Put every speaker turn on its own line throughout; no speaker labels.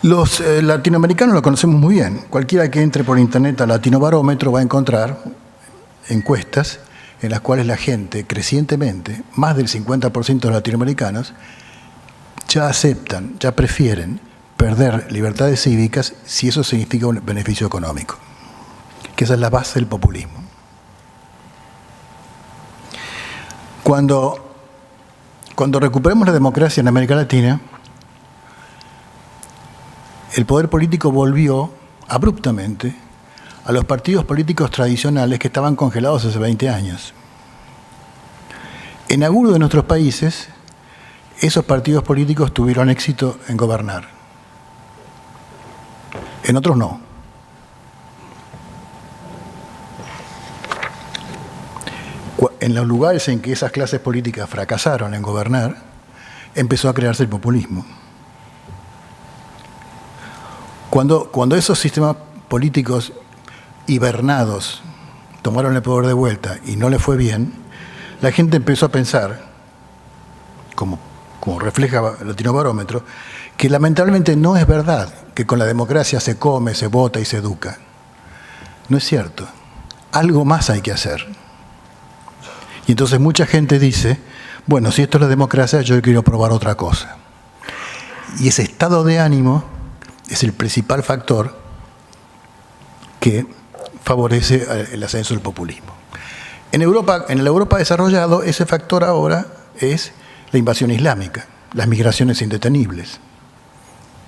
Los latinoamericanos lo conocemos muy bien. Cualquiera que entre por internet a Latinobarómetro va a encontrar encuestas en las cuales la gente, crecientemente, más del 50% de los latinoamericanos, ya aceptan, ya prefieren perder libertades cívicas si eso significa un beneficio económico. Que esa es la base del populismo. Cuando recuperemos la democracia en América Latina, el poder político volvió abruptamente a los partidos políticos tradicionales que estaban congelados hace 20 años. En algunos de nuestros países, esos partidos políticos tuvieron éxito en gobernar. En otros no. En los lugares en que esas clases políticas fracasaron en gobernar, empezó a crearse el populismo. Cuando esos sistemas políticos hibernados tomaron el poder de vuelta y no le fue bien, la gente empezó a pensar, como refleja el Latinobarómetro, que lamentablemente no es verdad que con la democracia se come, se vota y se educa. No es cierto. Algo más hay que hacer. Y entonces mucha gente dice, bueno, si esto es la democracia, yo quiero probar otra cosa. Y ese estado de ánimo es el principal factor que favorece el ascenso del populismo. En la Europa desarrollado, ese factor ahora es la invasión islámica, las migraciones indetenibles.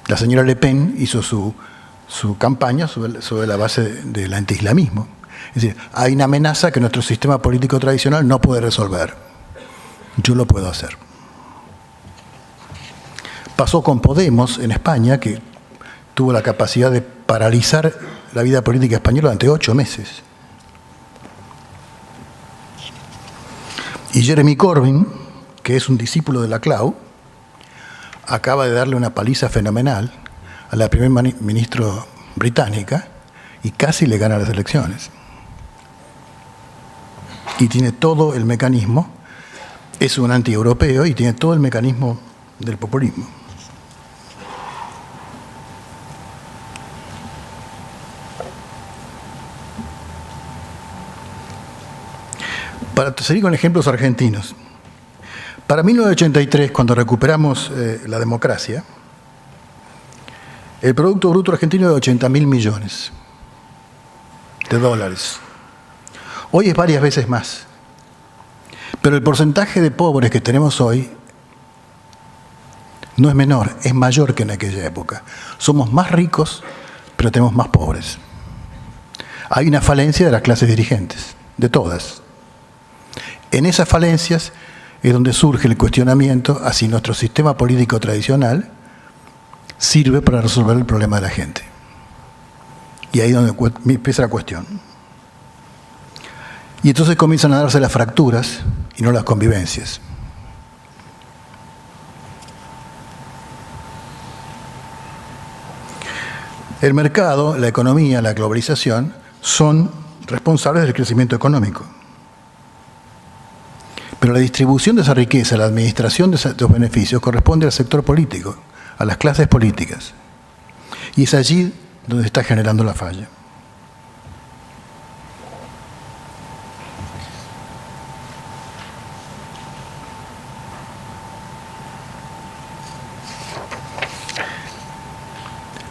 La señora Le Pen hizo su campaña sobre la base del antiislamismo. Es decir, hay una amenaza que nuestro sistema político tradicional no puede resolver. Yo lo puedo hacer. Pasó con Podemos en España, que tuvo la capacidad de paralizar la vida política española durante 8 meses. Y Jeremy Corbyn, que es un discípulo de la Clau, acaba de darle una paliza fenomenal a la primer ministra británica y casi le gana las elecciones. Y tiene todo el mecanismo, es un antieuropeo y tiene todo el mecanismo del populismo. Para seguir con ejemplos argentinos, para 1983, cuando recuperamos la democracia, el Producto Bruto Argentino era de 80.000 millones de dólares. Hoy es varias veces más. Pero el porcentaje de pobres que tenemos hoy no es menor, es mayor que en aquella época. Somos más ricos, pero tenemos más pobres. Hay una falencia de las clases dirigentes, de todas. En esas falencias es donde surge el cuestionamiento a si nuestro sistema político tradicional sirve para resolver el problema de la gente. Y ahí es donde empieza la cuestión. Y entonces comienzan a darse las fracturas y no las convivencias. El mercado, la economía, la globalización son responsables del crecimiento económico. Pero la distribución de esa riqueza, la administración de esos beneficios corresponde al sector político, a las clases políticas. Y es allí donde se está generando la falla.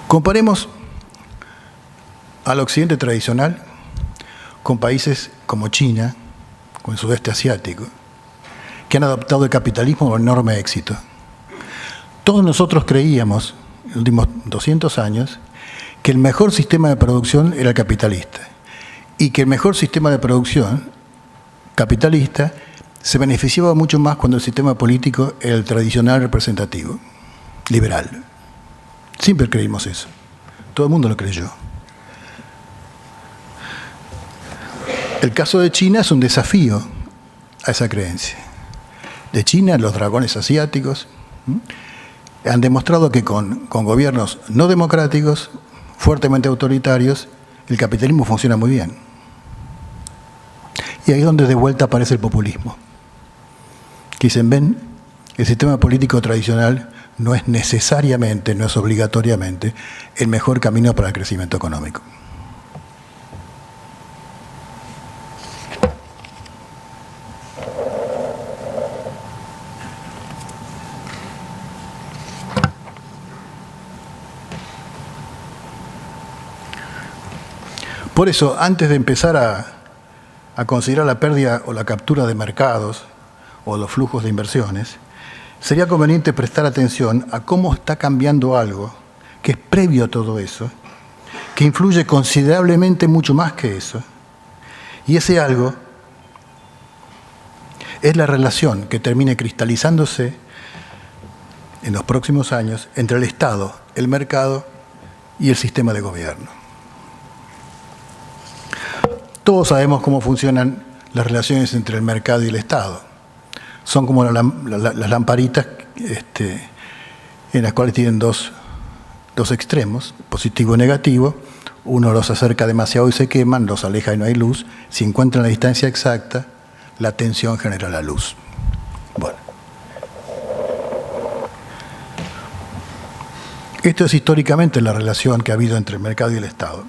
Comparemos al occidente tradicional con países como China, con el sudeste asiático, que han adoptado el capitalismo con enorme éxito. Todos nosotros creíamos, en los últimos 200 años, que el mejor sistema de producción era el capitalista y que el mejor sistema de producción capitalista se beneficiaba mucho más cuando el sistema político era el tradicional representativo, liberal. Siempre creímos eso. Todo el mundo lo creyó. El caso de China es un desafío a esa creencia. De China, los dragones asiáticos han demostrado que con gobiernos no democráticos, fuertemente autoritarios, el capitalismo funciona muy bien. Y ahí es donde de vuelta aparece el populismo. Que dicen, ven, el sistema político tradicional no es necesariamente, no es obligatoriamente, el mejor camino para el crecimiento económico. Por eso, antes de empezar a considerar la pérdida o la captura de mercados o los flujos de inversiones, sería conveniente prestar atención a cómo está cambiando algo que es previo a todo eso, que influye considerablemente mucho más que eso. Y ese algo es la relación que termine cristalizándose en los próximos años entre el Estado, el mercado y el sistema de gobierno. Todos sabemos cómo funcionan las relaciones entre el mercado y el Estado. Son como las lamparitas en las cuales tienen dos extremos, positivo y negativo. Uno los acerca demasiado y se queman, los aleja y no hay luz. Si encuentran la distancia exacta, la tensión genera la luz. Bueno. Esto es históricamente la relación que ha habido entre el mercado y el Estado.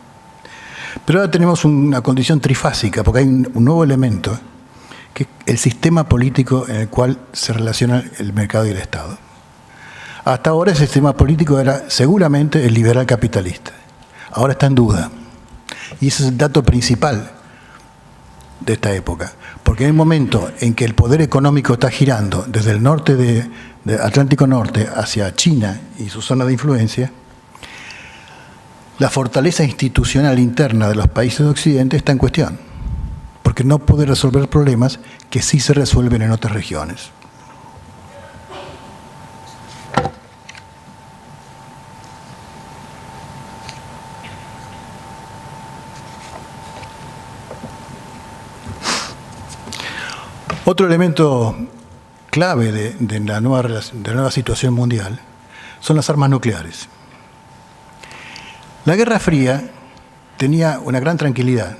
Pero ahora tenemos una condición trifásica, porque hay un nuevo elemento, que es el sistema político en el cual se relaciona el mercado y el Estado. Hasta ahora el sistema político era seguramente el liberal capitalista. Ahora está en duda. Y ese es el dato principal de esta época. Porque en el momento en que el poder económico está girando desde el norte de Atlántico Norte hacia China y su zona de influencia, la fortaleza institucional interna de los países de Occidente está en cuestión, porque no puede resolver problemas que sí se resuelven en otras regiones. Otro elemento clave de la nueva situación mundial son las armas nucleares. La Guerra Fría tenía una gran tranquilidad,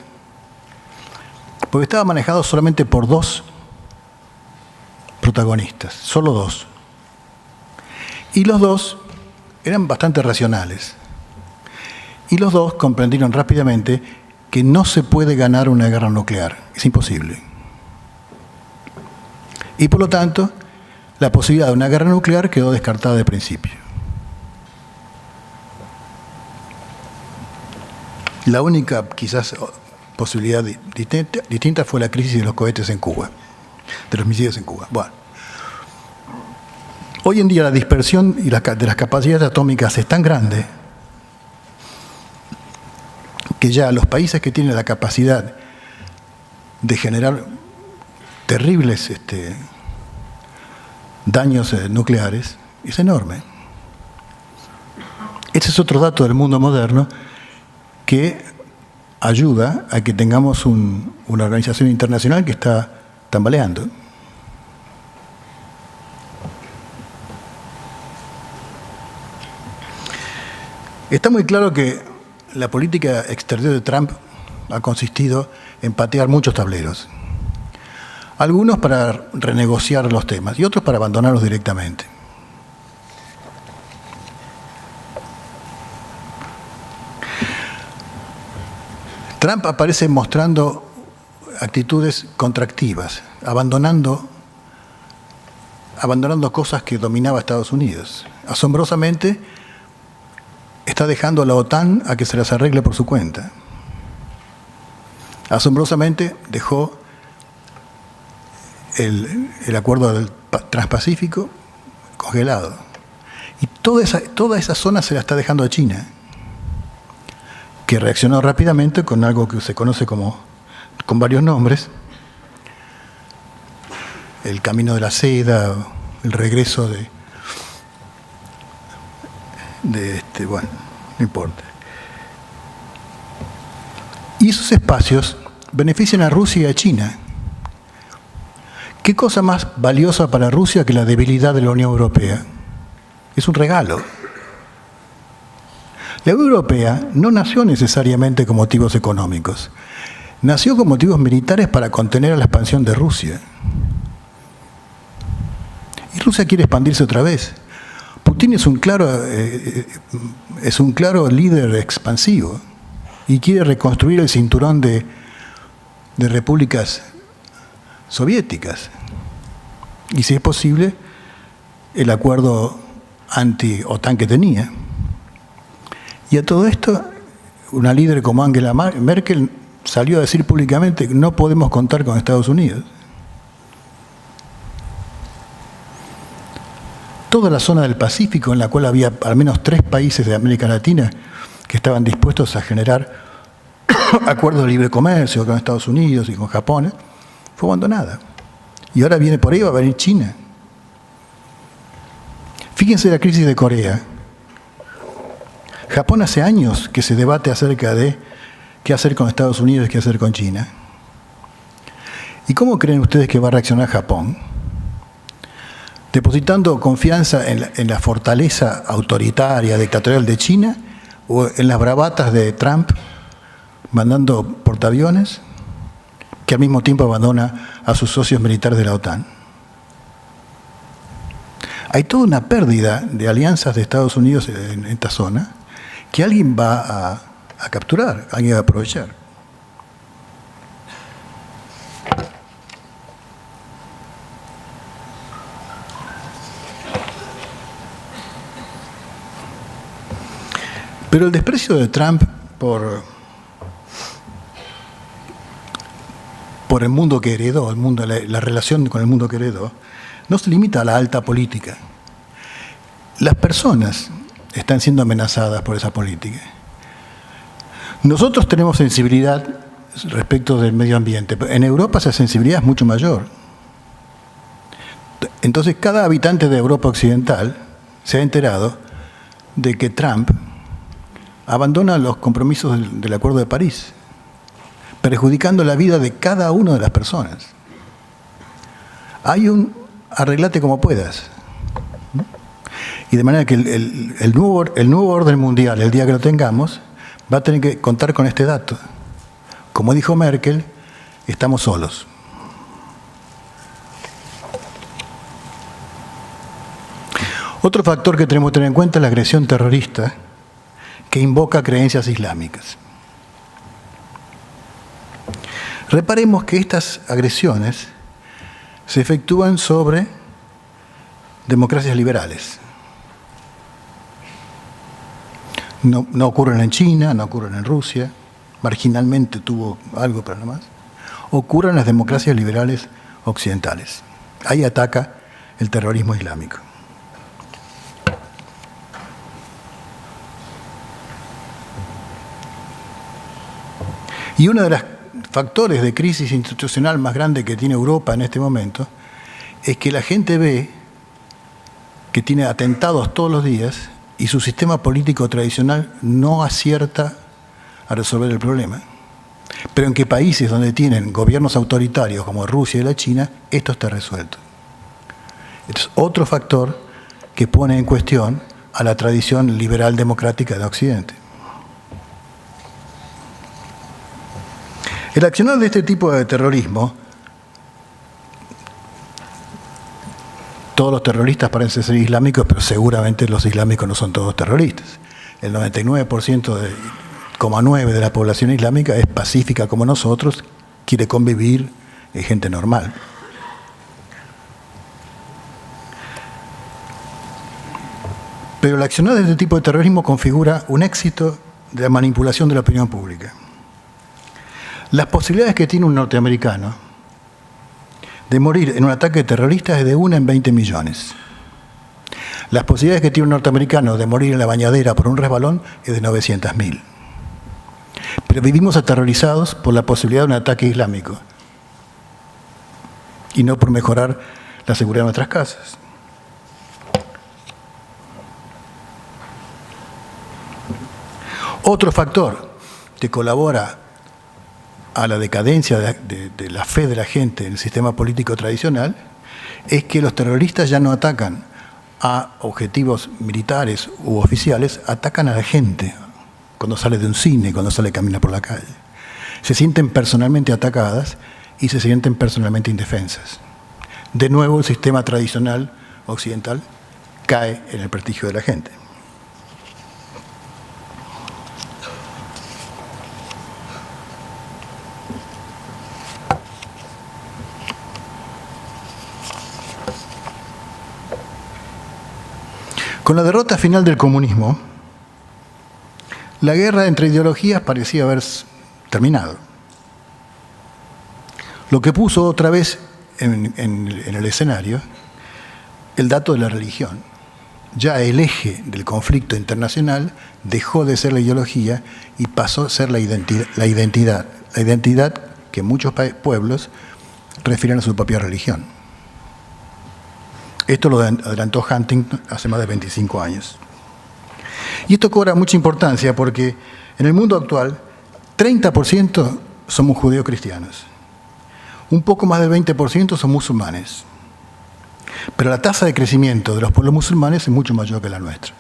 porque estaba manejado solamente por dos protagonistas, solo dos. Y los dos eran bastante racionales. Y los dos comprendieron rápidamente que no se puede ganar una guerra nuclear, es imposible. Y por lo tanto, la posibilidad de una guerra nuclear quedó descartada de principio. La única, quizás, posibilidad distinta fue la crisis de los cohetes en Cuba, de los misiles en Cuba. Bueno. Hoy en día la dispersión de las capacidades atómicas es tan grande que ya los países que tienen la capacidad de generar terribles daños nucleares es enorme. Este es otro dato del mundo moderno que ayuda a que tengamos una organización internacional que está tambaleando. Está muy claro que la política exterior de Trump ha consistido en patear muchos tableros. Algunos para renegociar los temas y otros para abandonarlos directamente. Trump aparece mostrando actitudes contractivas, abandonando cosas que dominaba Estados Unidos. Asombrosamente, está dejando a la OTAN a que se las arregle por su cuenta. Asombrosamente, dejó el acuerdo del Transpacífico congelado. Y toda esa zona se la está dejando a China, que reaccionó rápidamente con algo que se conoce con varios nombres: el camino de la seda, el regreso bueno, no importa. Y esos espacios benefician a Rusia y a China. ¿Qué cosa más valiosa para Rusia que la debilidad de la Unión Europea? Es un regalo. La Unión Europea no nació necesariamente con motivos económicos. Nació con motivos militares para contener a la expansión de Rusia. Y Rusia quiere expandirse otra vez. Putin Putin es un claro líder expansivo y quiere reconstruir el cinturón de repúblicas soviéticas. Y si es posible, el acuerdo anti-OTAN que tenía. Y a todo esto, una líder como Angela Merkel salió a decir públicamente que no podemos contar con Estados Unidos. Toda la zona del Pacífico, en la cual había al menos 3 países de América Latina que estaban dispuestos a generar acuerdos de libre comercio con Estados Unidos y con Japón, fue abandonada. Y ahora viene por ahí, va a venir China. Fíjense la crisis de Corea. Japón hace años que se debate acerca de qué hacer con Estados Unidos y qué hacer con China. ¿Y cómo creen ustedes que va a reaccionar Japón? ¿Depositando confianza en la fortaleza autoritaria, dictatorial de China o en las bravatas de Trump mandando portaaviones que al mismo tiempo abandona a sus socios militares de la OTAN? Hay toda una pérdida de alianzas de Estados Unidos en esta zona que alguien va a capturar, alguien va a aprovechar. Pero el desprecio de Trump por el mundo que heredó, la relación con el mundo que heredó, no se limita a la alta política. Las personas están siendo amenazadas por esa política. Nosotros tenemos sensibilidad respecto del medio ambiente, pero en Europa esa sensibilidad es mucho mayor. Entonces cada habitante de Europa Occidental se ha enterado de que Trump abandona los compromisos del Acuerdo de París, perjudicando la vida de cada una de las personas. Hay un arreglate como puedas. Y de manera que el nuevo orden mundial, el día que lo tengamos, va a tener que contar con este dato. Como dijo Merkel, estamos solos. Otro factor que tenemos que tener en cuenta es la agresión terrorista que invoca creencias islámicas. Reparemos que estas agresiones se efectúan sobre democracias liberales. No ocurren en China, no ocurren en Rusia, marginalmente tuvo algo, pero no más. Ocurren en las democracias liberales occidentales. Ahí ataca el terrorismo islámico. Y uno de los factores de crisis institucional más grande que tiene Europa en este momento es que la gente ve que tiene atentados todos los días y su sistema político tradicional no acierta a resolver el problema. Pero en que países donde tienen gobiernos autoritarios como Rusia y la China, esto está resuelto. Este es otro factor que pone en cuestión a la tradición liberal democrática de Occidente. El accionar de este tipo de terrorismo, todos los terroristas parecen ser islámicos, pero seguramente los islámicos no son todos terroristas. El 99,9% de la población islámica es pacífica como nosotros, quiere convivir, es gente normal. Pero el accionar de este tipo de terrorismo configura un éxito de la manipulación de la opinión pública. Las posibilidades que tiene un norteamericano de morir en un ataque terrorista es de 1 en 20 millones. Las posibilidades que tiene un norteamericano de morir en la bañadera por un resbalón es de 900.000. Pero vivimos aterrorizados por la posibilidad de un ataque islámico y no por mejorar la seguridad de nuestras casas. Otro factor que colabora a la decadencia de la fe de la gente en el sistema político tradicional es que los terroristas ya no atacan a objetivos militares u oficiales, atacan a la gente cuando sale de un cine, cuando sale a caminar por la calle. Se sienten personalmente atacadas y se sienten personalmente indefensas. De nuevo, el sistema tradicional occidental cae en el prestigio de la gente. Con la derrota final del comunismo, la guerra entre ideologías parecía haber terminado. Lo que puso otra vez en el escenario el dato de la religión. Ya el eje del conflicto internacional dejó de ser la ideología y pasó a ser la identidad que muchos pueblos refieren a su propia religión. Esto lo adelantó Huntington hace más de 25 años. Y esto cobra mucha importancia porque en el mundo actual 30% somos judeocristianos. Un poco más del 20% son musulmanes. Pero la tasa de crecimiento de los pueblos musulmanes es mucho mayor que la nuestra.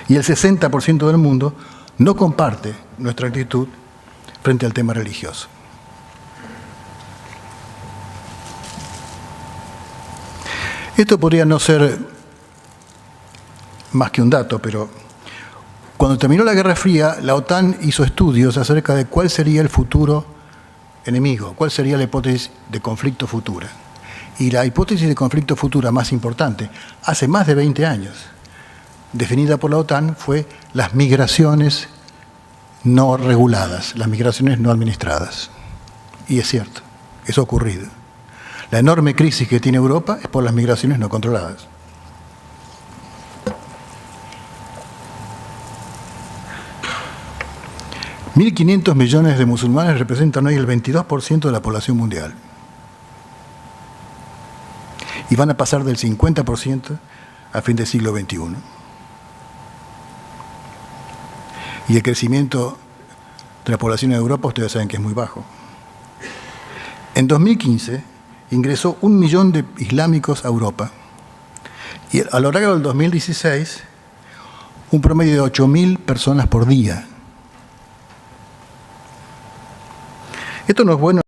Y el 60% del mundo no comparte nuestra actitud frente al tema religioso. Esto podría no ser más que un dato, pero cuando terminó la Guerra Fría, la OTAN hizo estudios acerca de cuál sería el futuro enemigo, cuál sería la hipótesis de conflicto futura. Y la hipótesis de conflicto futura más importante, hace más de 20 años, definida por la OTAN, fue las migraciones no reguladas, las migraciones no administradas. Y es cierto, eso ha ocurrido. La enorme crisis que tiene Europa es por las migraciones no controladas. $1.500 millones de musulmanes representan hoy el 22% de la población mundial. Y van a pasar del 50% a fin del siglo XXI. Y el crecimiento de la población en Europa, ustedes saben que es muy bajo. En 2015 ingresó 1 millón de islámicos a Europa. Y a lo largo del 2016, un promedio de 8.000 personas por día. Esto no es bueno.